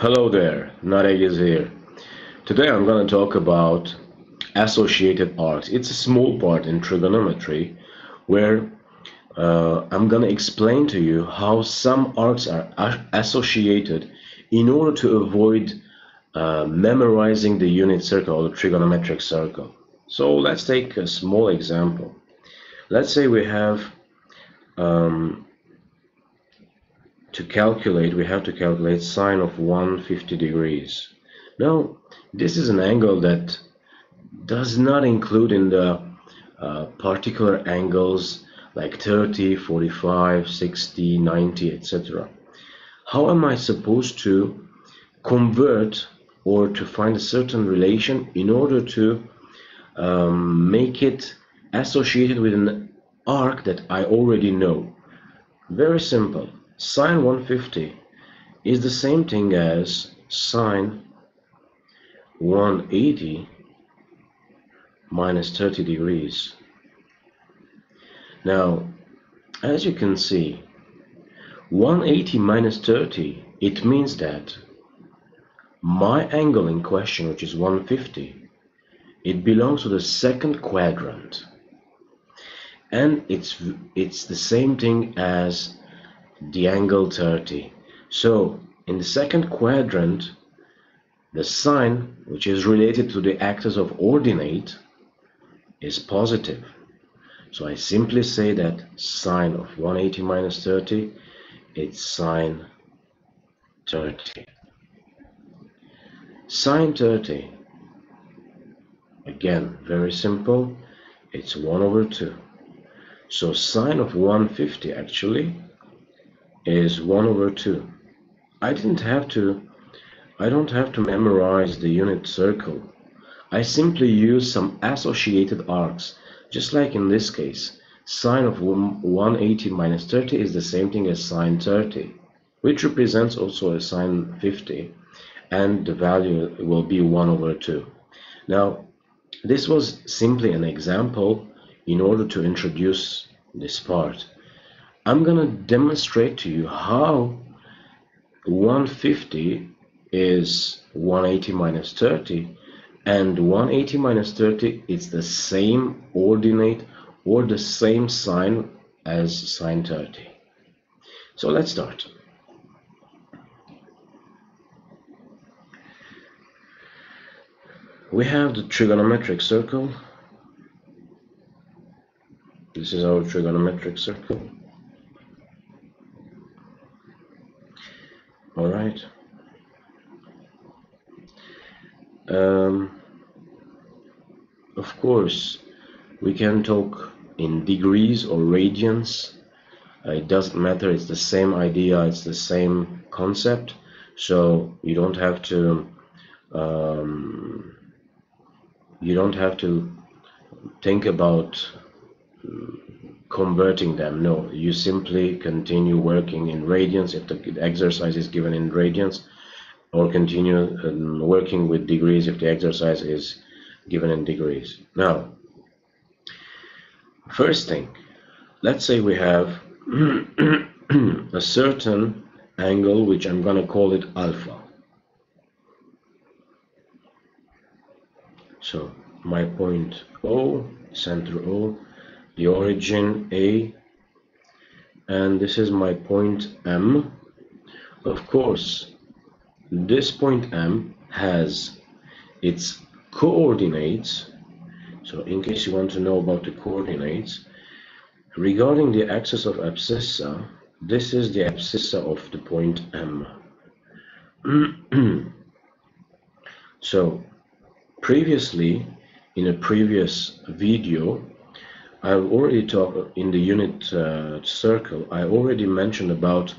Hello there, Nareg is here. Today I'm going to talk about associated arcs. It's a small part in trigonometry where I'm going to explain to you how some arcs are associated in order to avoid memorizing the unit circle or the trigonometric circle. So let's take a small example. Let's say we have we have to calculate sine of 150 degrees. Now, this is an angle that does not include in the particular angles like 30, 45, 60, 90, etc. How am I supposed to convert or to find a certain relation in order to make it associated with an arc that I already know? Very simple. Sine 150 is the same thing as sine 180 minus 30 degrees. Now, as you can see, 180 minus 30, it means that my angle in question, which is 150, it belongs to the second quadrant. And it's the same thing as the angle 30. So, in the second quadrant, the sine, which is related to the axis of ordinate, is positive. So I simply say that sine of 180 minus 30, it's sine 30. Sine 30, again, very simple, it's 1 over 2. So sine of 150 actually is 1 over 2. I don't have to memorize the unit circle. I simply use some associated arcs, just like in this case. Sine of 180 minus 30 is the same thing as sine 30, which represents also a sine 50, and the value will be 1 over 2. Now, this was simply an example in order to introduce this part. I'm going to demonstrate to you how 150 is 180 minus 30, and 180 minus 30 is the same ordinate or the same sign as sine 30. So let's start. We have the trigonometric circle. This is our trigonometric circle. All right. Of course, we can talk in degrees or radians. It doesn't matter. It's the same idea. It's the same concept. So you don't have to think about converting them. No, you simply continue working in radians if the exercise is given in radians, or continue working with degrees if the exercise is given in degrees. Now, first thing, let's say we have a certain angle, which I'm going to call it alpha. So my point O, center O, the origin A, and this is my point M. Of course, this point M has its coordinates. So in case you want to know about the coordinates, regarding the axis of abscissa, this is the abscissa of the point M. So previously, in a previous video, I've already talked in the unit circle. I already mentioned about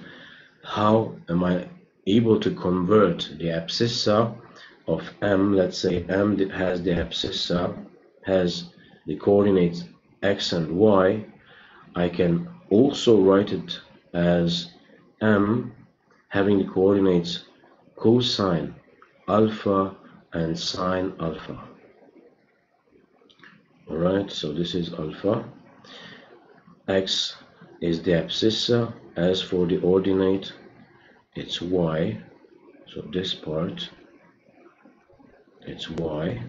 how am I able to convert the abscissa of M. Let's say M has the abscissa, has the coordinates x and y. I can also write it as M having the coordinates cosine alpha and sine alpha. Alright, so this is alpha. X is the abscissa. As for the ordinate, it's y. So this part, it's y.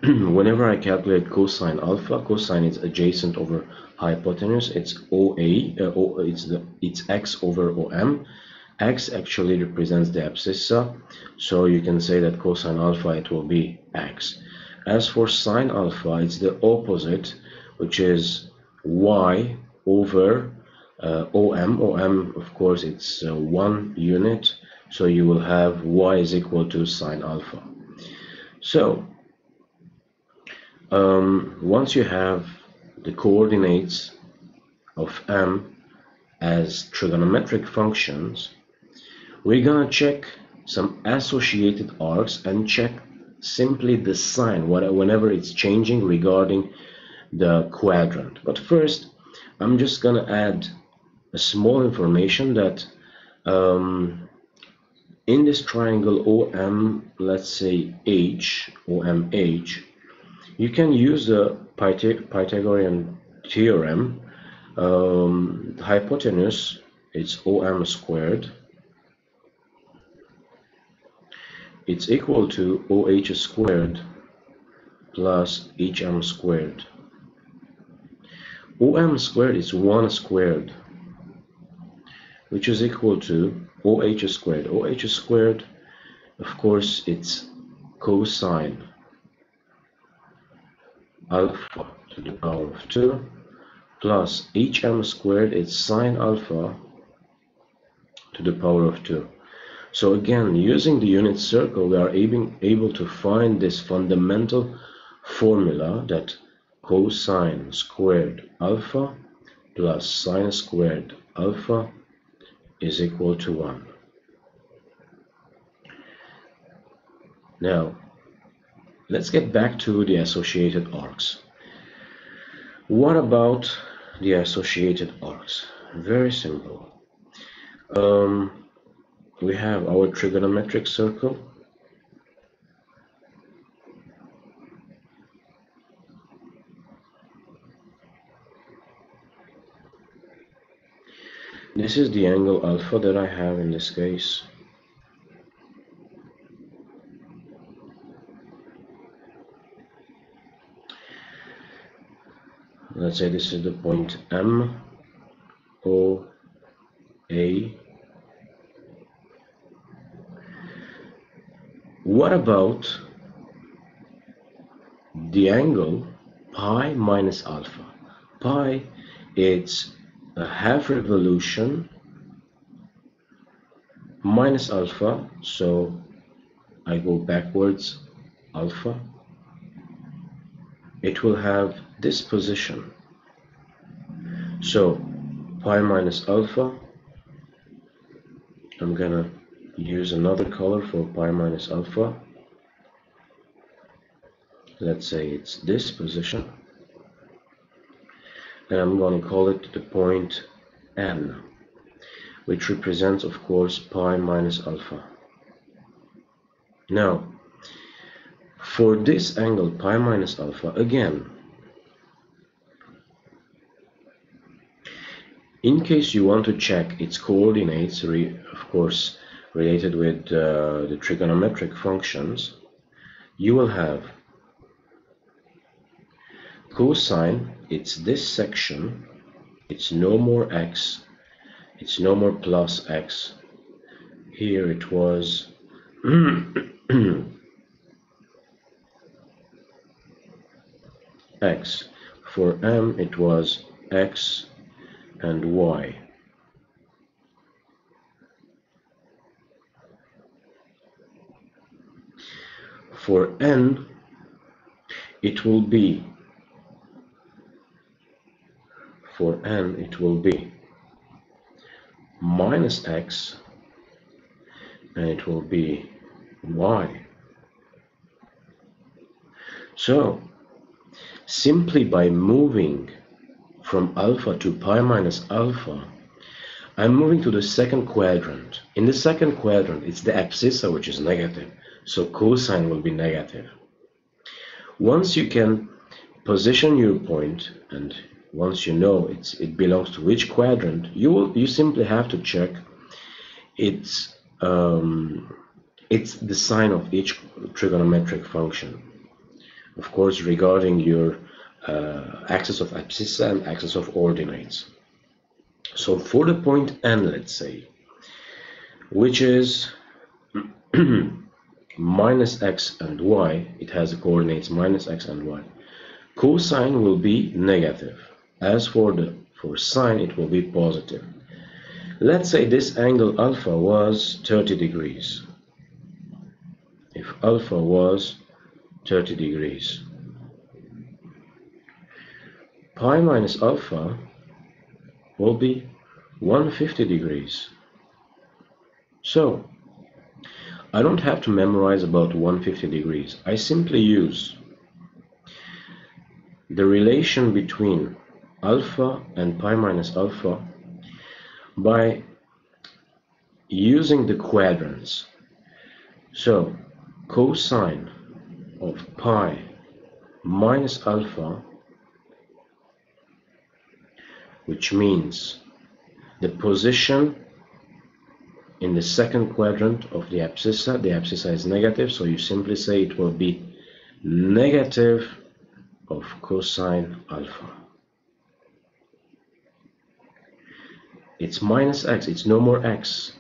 Whenever I calculate cosine alpha, cosine is adjacent over hypotenuse. It's OA. It's x over OM. X actually represents the abscissa, so you can say that cosine alpha, it will be x. As for sine alpha, it's the opposite, which is y over OM. OM, of course, it's 1 unit, so you will have y is equal to sine alpha. So once you have the coordinates of m as trigonometric functions, we're gonna check some associated arcs and check simply the sign whenever it's changing regarding the quadrant. But first, I'm just gonna add a small information that in this triangle OM, let's say H, OMH, you can use the Pythagorean theorem. Hypotenuse, it's OM squared. It's equal to OH squared plus HM squared. OM squared is 1 squared, which is equal to OH squared. OH squared, of course, it's cosine alpha to the power of 2 plus HM squared, it's sine alpha to the power of 2. So again, using the unit circle, we are able to find this fundamental formula that cosine squared alpha plus sine squared alpha is equal to 1. Now, let's get back to the associated arcs. What about the associated arcs? Very simple. We have our trigonometric circle. This is the angle alpha that I have in this case. Let's say this is the point M, O, A. What about the angle pi minus alpha? Pi, it's a half revolution minus alpha, so I go backwards, alpha. It will have this position. So pi minus alpha, I'm gonna use another color for pi minus alpha. Let's say it's this position, and I'm going to call it the point N, which represents, of course, pi minus alpha. Now, for this angle pi minus alpha, again, in case you want to check its coordinates, of course, related with the trigonometric functions, you will have cosine, it's this section, it's no more x, it's no more plus x. Here it was x. For m it was x and y. For n it will be minus x, and it will be y. So simply by moving from alpha to pi minus alpha, I'm moving to the second quadrant. In the second quadrant, it's the abscissa which is negative, so cosine will be negative. Once you can position your point, and once you know it belongs to which quadrant, you simply have to check it's the sign of each trigonometric function. Of course, regarding your axis of abscissa and axis of ordinates. So for the point N, let's say, which is minus x and y, it has the coordinates minus x and y. Cosine will be negative. As for sine, it will be positive. Let's say this angle alpha was 30 degrees. If alpha was 30 degrees, pi minus alpha will be 150 degrees. So I don't have to memorize about 150 degrees. I simply use the relation between alpha and pi minus alpha by using the quadrants. So cosine of pi minus alpha, which means the position in the second quadrant of the abscissa. The abscissa is negative, so you simply say it will be negative of cosine alpha. It's minus x, it's no more x.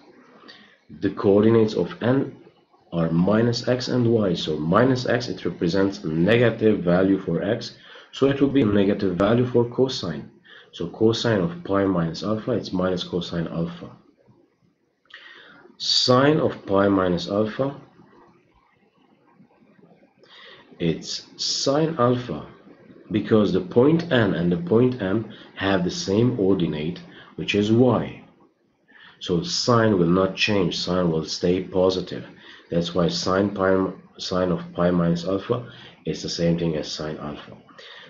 The coordinates of n are minus x and y, so minus x, it represents a negative value for x, so it will be a negative value for cosine. So cosine of pi minus alpha, it's minus cosine alpha. Sine of pi minus alpha, it's sine alpha, because the point N and the point M have the same ordinate, which is y. So sine will not change, sine will stay positive. That's why sine of pi minus alpha is the same thing as sine alpha.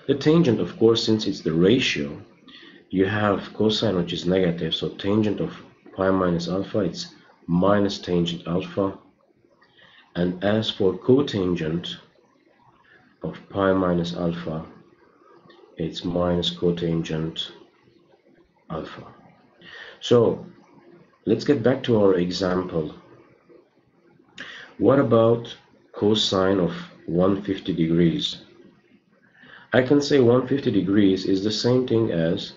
The tangent, of course, since it's the ratio, you have cosine, which is negative, so tangent of pi minus alpha, it's minus tangent alpha. And as for cotangent of pi minus alpha, it's minus cotangent alpha. So let's get back to our example. What about cosine of 150 degrees? I can say 150 degrees is the same thing as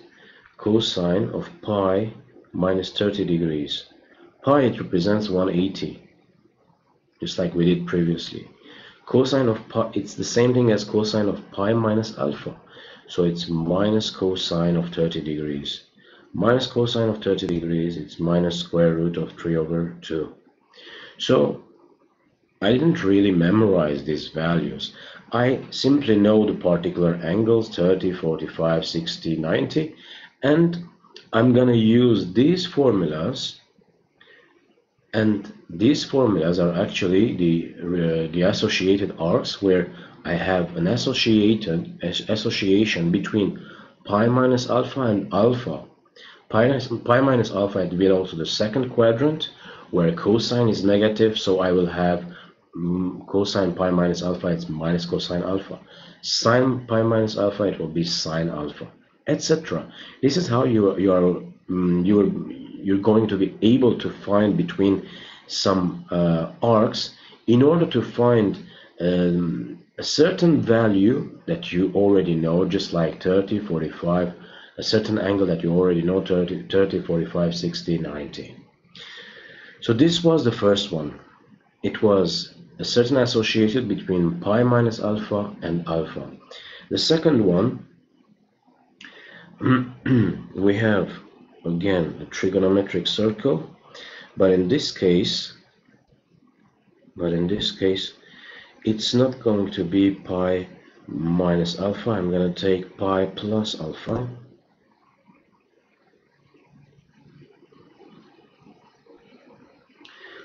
cosine of pi minus 30 degrees. Pi, it represents 180, just like we did previously. Cosine of pi, it's the same thing as cosine of pi minus alpha, so it's minus cosine of 30 degrees. Minus cosine of 30 degrees, it's minus square root of 3/2. So I didn't really memorize these values. I simply know the particular angles, 30, 45, 60, 90, and I'm gonna use these formulas, and these formulas are actually the associated arcs, where I have an association between pi minus alpha and alpha. Pi minus alpha, it belongs to the second quadrant, where cosine is negative, so I will have cosine pi minus alpha, it's minus cosine alpha. Sine pi minus alpha, it will be sine alpha, etc. This is how you're going to be able to find between some arcs in order to find a certain value that you already know, just like 30, 45, a certain angle that you already know, 30, 45, 60, 90. So this was the first one. It was a certain association between pi minus alpha and alpha. The second one, we have again a trigonometric circle, but in this case it's not going to be pi minus alpha. I'm going to take pi plus alpha.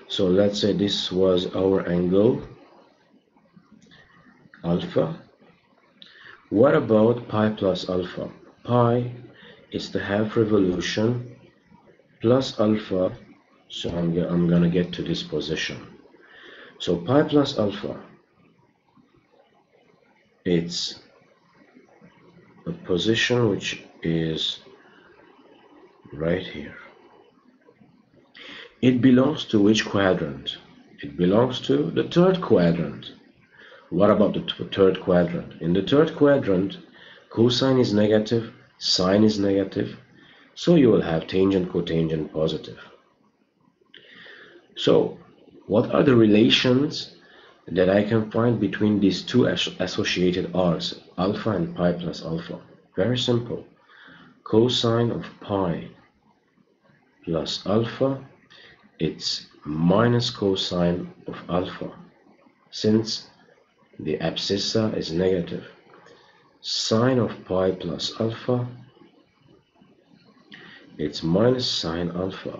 So let's say this was our angle alpha. What about pi plus alpha? Pi is the half revolution plus alpha, so I'm gonna get to this position. So pi plus alpha, it's a position which is right here. It belongs to which quadrant? It belongs to the third quadrant. What about the third quadrant? In the third quadrant, cosine is negative, sine is negative, so you will have tangent, cotangent positive. So, what are the relations that I can find between these two associated arcs, alpha and pi plus alpha? Very simple. Cosine of pi plus alpha, it's minus cosine of alpha, since the abscissa is negative. Sine of pi plus alpha, it's minus sine alpha.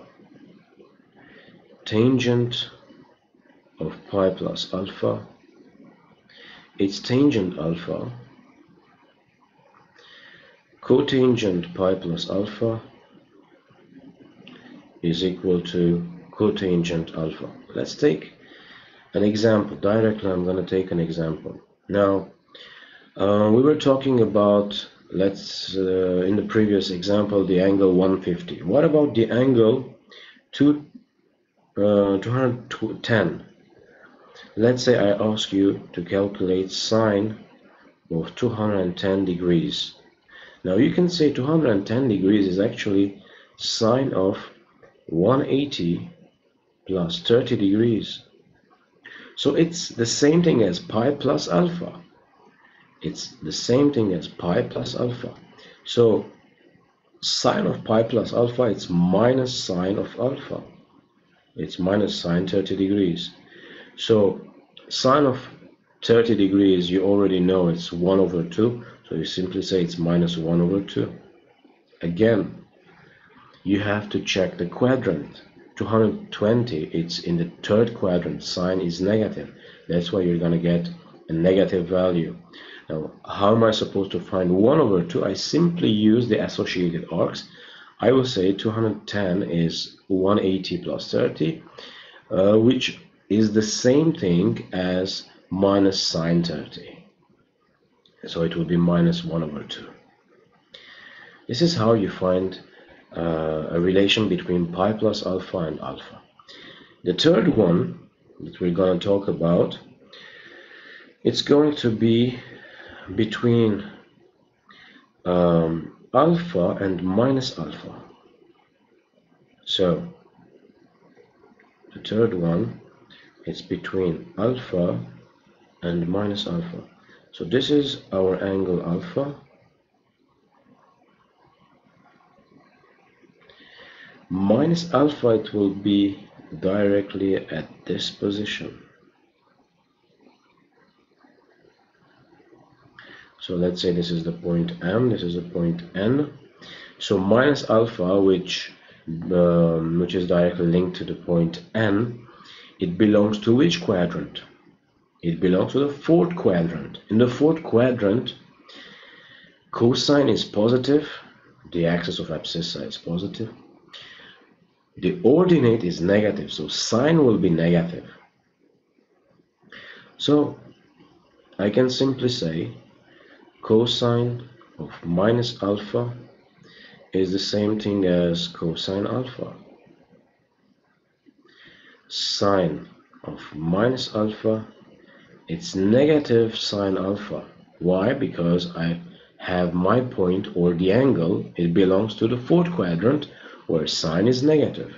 Tangent of pi plus alpha, it's tangent alpha. Cotangent pi plus alpha is equal to cotangent alpha. Let's take an example. Directly I'm going to take an example. Now we were talking about, in the previous example, the angle 150. What about the angle 210? Let's say I ask you to calculate sine of 210 degrees. Now you can say 210 degrees is actually sine of 180 plus 30 degrees. So it's the same thing as pi plus alpha. It's the same thing as pi plus alpha. So sine of pi plus alpha, it's minus sine of alpha. It's minus sine 30 degrees. So sine of 30 degrees, you already know it's 1 over 2. So you simply say it's minus 1 over 2. Again, you have to check the quadrant. 220, it's in the third quadrant. Sine is negative. That's why you're going to get a negative value. Now, how am I supposed to find 1 over 2? I simply use the associated arcs. I will say 210 is 180 plus 30, which is the same thing as minus sine 30. So it will be minus 1 over 2. This is how you find a relation between pi plus alpha and alpha. The third one that we're going to talk about, it's going to be between alpha and minus alpha. So the third one, it's between alpha and minus alpha. So this is our angle alpha. Minus alpha, it will be directly at this position. So let's say this is the point M, this is the point N. So minus alpha, which is directly linked to the point N, it belongs to which quadrant? It belongs to the fourth quadrant. In the fourth quadrant, cosine is positive, the axis of abscissa is positive. The ordinate is negative, so sine will be negative. So I can simply say cosine of minus alpha is the same thing as cosine alpha. Sine of minus alpha, it's negative sine alpha. Why? Because I have my point, or the angle, it belongs to the fourth quadrant where sine is negative.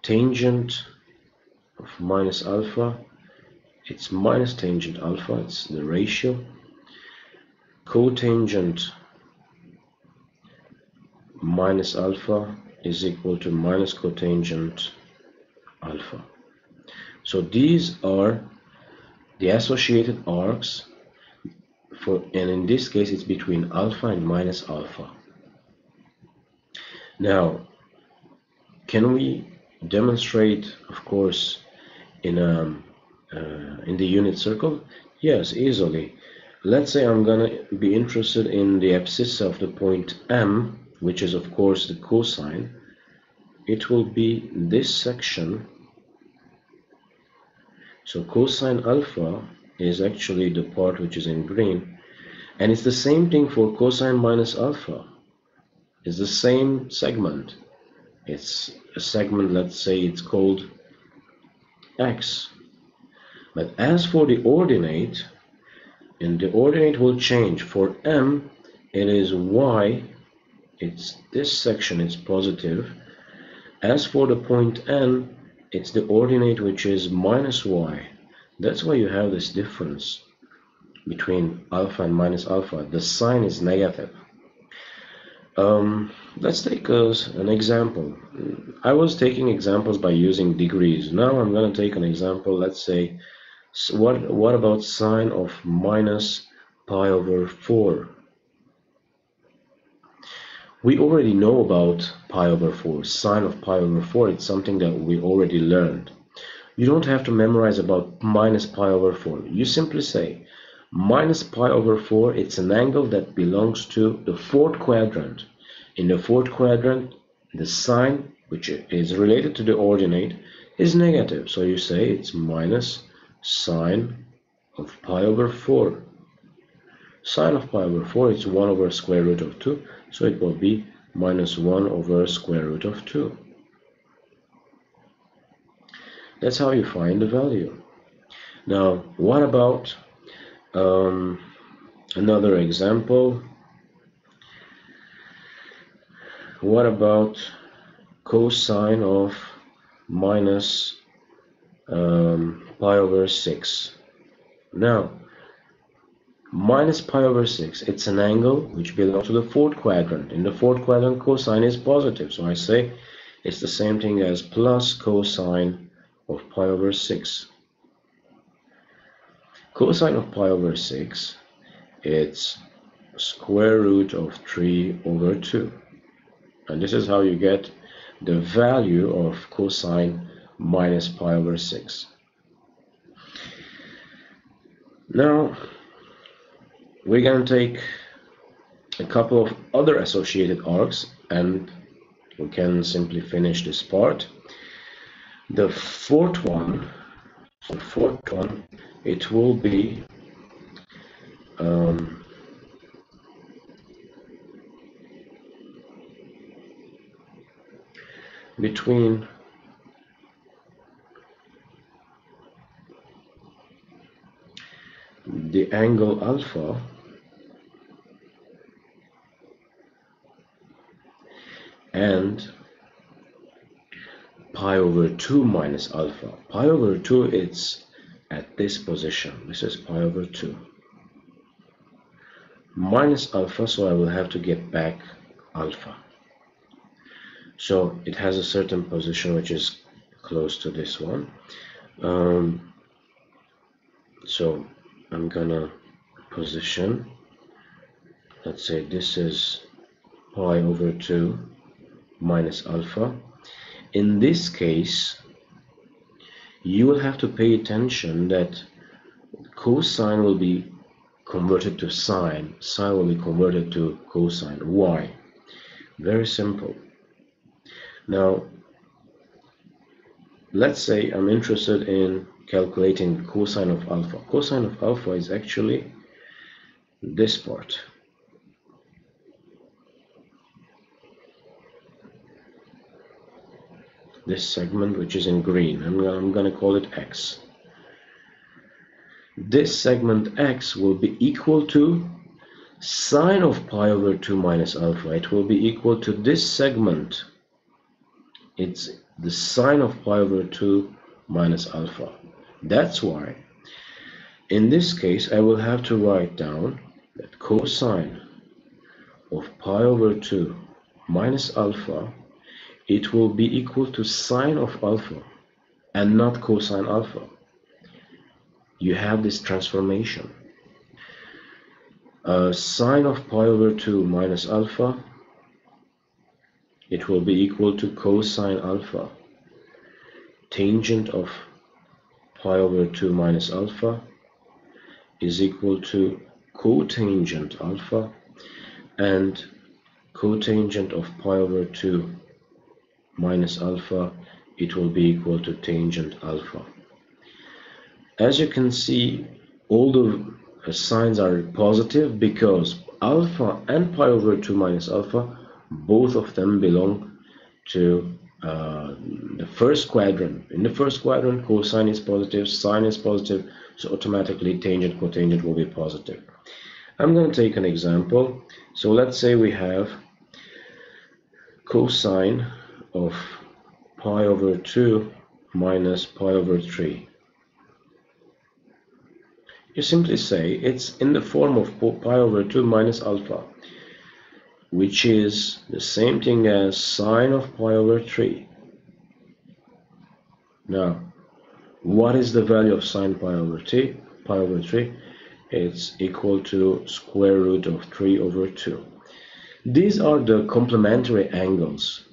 Tangent of minus alpha, it's minus tangent alpha, it's the ratio. Cotangent minus alpha is equal to minus cotangent alpha. So these are the associated arcs and in this case it's between alpha and minus alpha. Now, can we demonstrate, of course, in the unit circle? Yes, easily. Let's say I'm gonna be interested in the abscissa of the point M, which is of course the cosine. It will be this section. So cosine alpha is actually the part which is in green. And it's the same thing for cosine minus alpha. It's the same segment. It's a segment, let's say it's called x. But as for the ordinate, and the ordinate will change. For m, it is y. It's this section, it's positive. As for the point n, it's the ordinate which is minus y. That's why you have this difference between alpha and minus alpha. The sign is negative. Let's take an example. I was taking examples by using degrees. Now I'm going to take an example. Let's say, what about sine of minus pi over 4? We already know about pi over 4. Sine of pi over 4, it's something that we already learned. You don't have to memorize about minus pi over 4. You simply say, minus pi over 4, it's an angle that belongs to the fourth quadrant. In the fourth quadrant, the sign, which is related to the ordinate, is negative. So you say it's minus sine of pi over 4. Sine of pi over 4 is 1 over square root of 2, so it will be minus 1 over square root of 2. That's how you find the value. Now, what about another example? What about cosine of minus pi over 6? Now, minus pi over 6, it's an angle which belongs to the fourth quadrant. In the fourth quadrant, cosine is positive, so I say it's the same thing as plus cosine of pi over 6. Cosine of pi over 6, it's square root of 3 over 2. And this is how you get the value of cosine minus pi over 6. Now, we're going to take a couple of other associated arcs and we can simply finish this part. The fourth one, it will be between the angle alpha and pi over 2 minus alpha. Pi over 2, it's at this position. This is pi over 2 minus alpha, so I will have to get back alpha. So it has a certain position which is close to this one. So I'm gonna position, let's say this is pi over 2 minus alpha. In this case, you will have to pay attention that cosine will be converted to sine, sine will be converted to cosine. Why? Very simple. Now, let's say I'm interested in calculating cosine of alpha. Cosine of alpha is actually this part. This segment which is in green. I'm going to call it x. This segment x will be equal to sine of pi over 2 minus alpha. It will be equal to this segment. It's the sine of pi over 2 minus alpha. That's why in this case I will have to write down that cosine of pi over 2 minus alpha, it will be equal to sine of alpha and not cosine alpha. You have this transformation. Sine of pi over 2 minus alpha, it will be equal to cosine alpha. Tangent of pi over 2 minus alpha is equal to cotangent alpha, and cotangent of pi over 2 minus alpha, it will be equal to tangent alpha. As you can see, all the signs are positive because alpha and pi over 2 minus alpha, both of them belong to the first quadrant. In the first quadrant, cosine is positive, sine is positive, so automatically tangent, cotangent will be positive. I'm going to take an example. So let's say we have cosine of pi over 2 minus pi over 3. You simply say it's in the form of pi over 2 minus alpha, which is the same thing as sine of pi over 3. Now, what is the value of sine pi over 3? Pi over 3, it's equal to square root of 3 over 2. These are the complementary angles.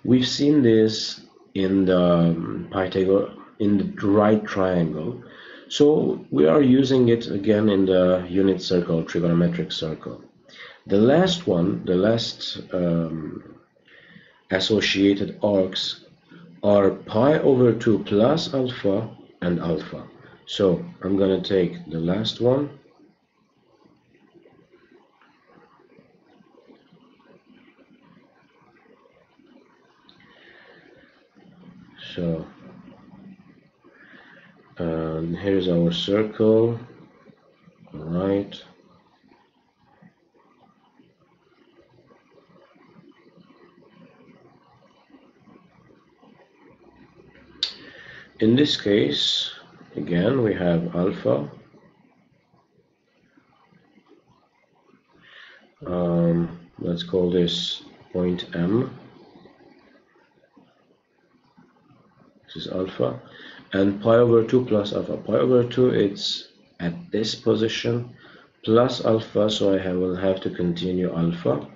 We've seen this in the Pythagoras, in the right triangle. So we are using it again in the unit circle, trigonometric circle. The last one, the last associated arcs are pi over 2 plus alpha and alpha. So I'm going to take the last one. So here's our circle, all right. In this case, again, we have alpha. Let's call this point M. This is alpha. And pi over 2 plus alpha. Pi over 2, it's at this position, plus alpha, so I will have to continue alpha.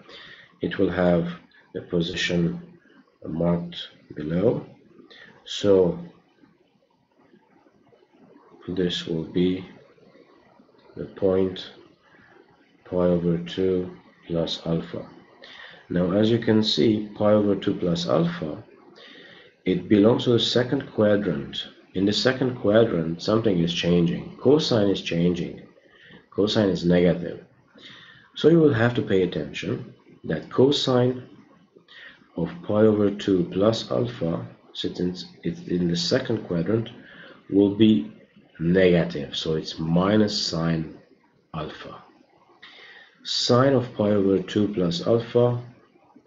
It will have the position marked below. So this will be the point pi over 2 plus alpha. Now, as you can see, pi over 2 plus alpha, it belongs to the second quadrant. In the second quadrant, something is changing. Cosine is changing. Cosine is negative. So you will have to pay attention that cosine of pi over 2 plus alpha, since it's in the second quadrant, will be negative. So it's minus sine alpha. Sine of pi over 2 plus alpha,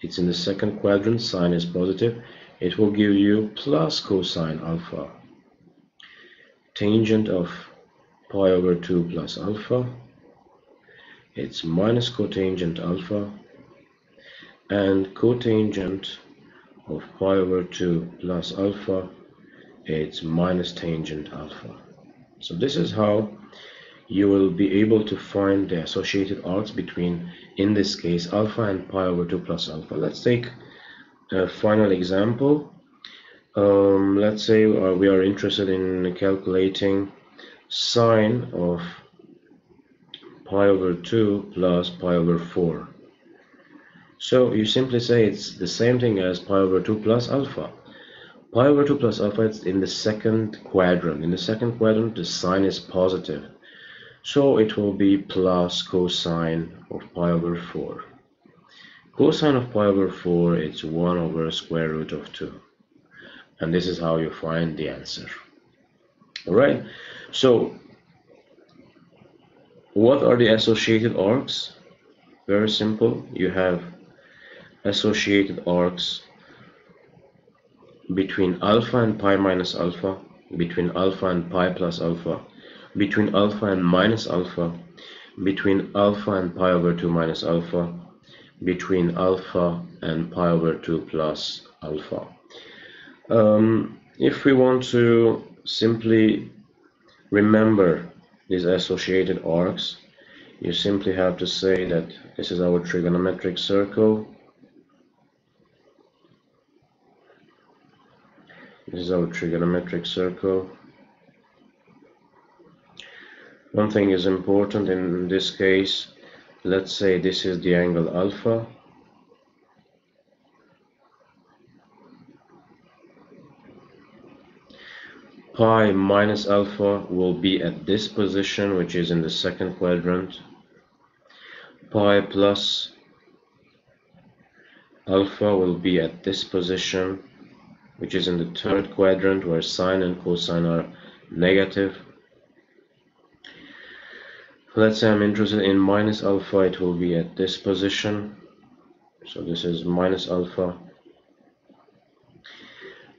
it's in the second quadrant, sine is positive. It will give you plus cosine alpha. Tangent of pi over 2 plus alpha, it's minus cotangent alpha. And cotangent of pi over 2 plus alpha, it's minus tangent alpha. So this is how you will be able to find the associated arcs between, in this case, alpha and pi over 2 plus alpha. Let's take a final example. Let's say we are interested in calculating sine of pi over 2 plus pi over 4. So you simply say it's the same thing as pi over 2 plus alpha. Pi over 2 plus alpha is in the second quadrant. In the second quadrant, the sign is positive. So it will be plus cosine of pi over 4. Cosine of pi over 4, it's 1 over square root of 2. And this is how you find the answer. Alright, so what are the associated arcs? Very simple. You have associated arcs between alpha and pi minus alpha, between alpha and pi plus alpha, between alpha and minus alpha, between alpha and pi over 2 minus alpha, between alpha and pi over 2 plus alpha. If we want to simply remember these associated arcs, you simply have to say that this is our trigonometric circle. This is our trigonometric circle. One thing is important in this case. Let's say this is the angle alpha. pi minus alpha will be at this position, which is in the second quadrant. Pi plus alpha will be at this position, which is in the third quadrant, where sine and cosine are negative. Let's say I'm interested in minus alpha, it will be at this position. So this is minus alpha.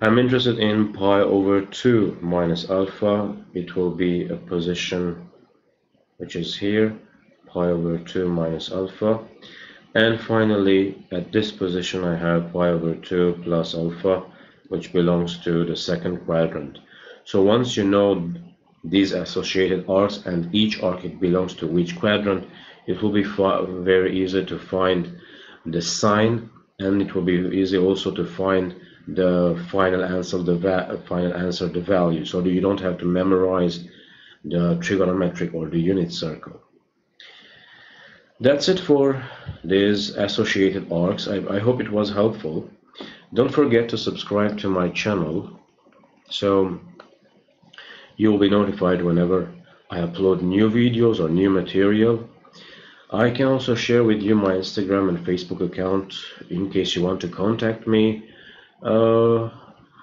I'm interested in pi over 2 minus alpha, it will be a position which is here, pi over 2 minus alpha. And finally, at this position I have pi over 2 plus alpha, which belongs to the second quadrant. So once you know these associated arcs and each arc it belongs to which quadrant, it will be very easy to find the sine, and it will be easy also to find the final answer, the value, so that you don't have to memorize the trigonometric or the unit circle. That's it for these associated arcs. I hope it was helpful. Don't forget to subscribe to my channel so you will be notified whenever I upload new videos or new material. I can also share with you my Instagram and Facebook account in case you want to contact me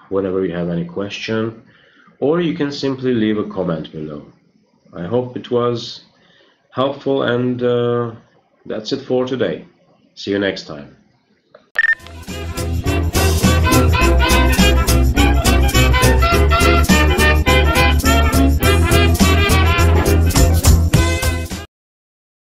whenever you have any question, or you can simply leave a comment below. I hope it was helpful, and that's it for today. See you next time.